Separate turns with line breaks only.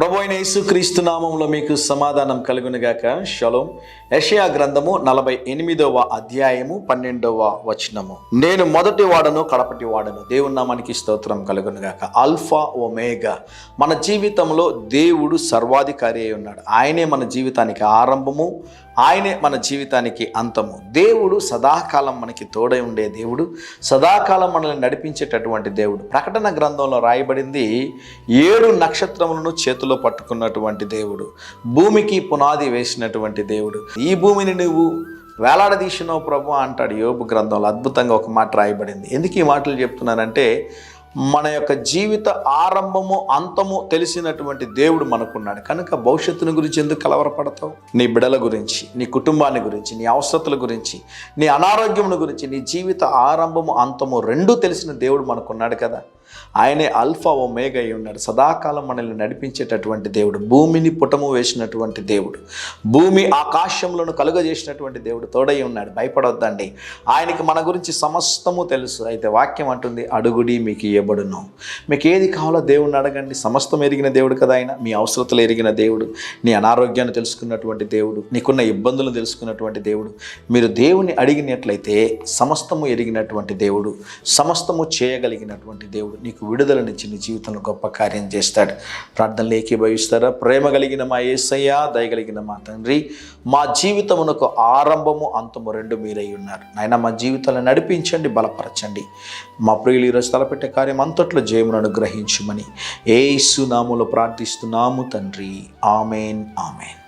ప్రభు అయిన యేసుక్రీస్తు నామములో మీకు సమాధానం కలుగునుగాక. షలోం. యెషయా గ్రంథము 48వ అధ్యాయము 12వ వచనము. నేను మొదటి వాడను కడపటి వాడను. దేవుని నామానికి స్తోత్రం కలుగునుగాక. Alpha omega. మన జీవితంలో దేవుడు సర్వాధికారి అయి ఉన్నాడు. ఆయనే మన జీవితానికి ఆరంభము, ఆయనే మన జీవితానికి అంతము. దేవుడు సదాకాలం మనకి తోడై ఉండే దేవుడు, సదాకాలం మనల్ని నడిపించేటటువంటి దేవుడు. ప్రకటన గ్రంథంలో రాయబడింది 7 నక్షత్రములను చేతిలో పట్టుకున్నటువంటి దేవుడు, భూమికి పునాది వేసినటువంటి దేవుడు. ఈ భూమిని నువ్వు వేలాడదీసినావు ప్రభు అంటాడు యోబు గ్రంథంలో. అద్భుతంగా ఒక మాట రాయబడింది. ఎందుకు ఈ మాటలు చెప్తున్నానంటే, మన యొక్క జీవిత ఆరంభము అంతము తెలిసినటువంటి దేవుడు మనకున్నాడు. కనుక భవిష్యత్తుని గురించి ఎందుకు కలవరపడతావు? నీ బిడల గురించి, నీ కుటుంబాన్ని గురించి, నీ అవసరతల గురించి, నీ అనారోగ్యముల గురించి, నీ జీవిత ఆరంభము అంతము రెండూ తెలిసిన దేవుడు మనకున్నాడు కదా. ఆయనే అల్ఫా ఒమేగా అయి ఉన్నాడు. సదాకాలం మనల్ని నడిపించేటటువంటి దేవుడు, భూమిని పుటము వేసినటువంటి దేవుడు, భూమి ఆకాశములను కలుగజేసినటువంటి దేవుడు తోడై ఉన్నాడు. భయపడొద్దండి. ఆయనకి మన గురించి సమస్తము తెలుసు. అయితే వాక్యం అంటుంది, అడుగుడి మీకు ఇవ్వబడును. మీకు ఏది కావాలో దేవుడిని అడగండి. సమస్తం ఎరిగిన దేవుడు కదా ఆయన. మీ అవసరతలు ఎరిగిన దేవుడు, నీ అనారోగ్యాన్ని తెలుసుకున్నటువంటి దేవుడు, నీకున్న ఇబ్బందులను తెలుసుకున్నటువంటి దేవుడు. మీరు దేవుని అడిగినట్లయితే సమస్తము ఎరిగినటువంటి దేవుడు, సమస్తము చేయగలిగినటువంటి దేవుడు నీకు విడుదలనిచ్చి నీ జీవితంలో గొప్ప కార్యం చేస్తాడు. ప్రార్థనలు ఏకీభవిస్తారా? ప్రేమ కలిగిన మా యేసయ్య, దయగలిగిన మా తండ్రి, మా జీవితమునకు ఆరంభము అంతము రెండు మీరై ఉన్నారు నాయన. మా జీవితాలను నడిపించండి, బలపరచండి. మా ప్రియులు ఈరోజు తలపెట్టే కార్యం అంతట్లో జయమును అనుగ్రహించమని యేసు నామములో ప్రార్థిస్తున్నాము తండ్రి. ఆమేన్, ఆమేన్.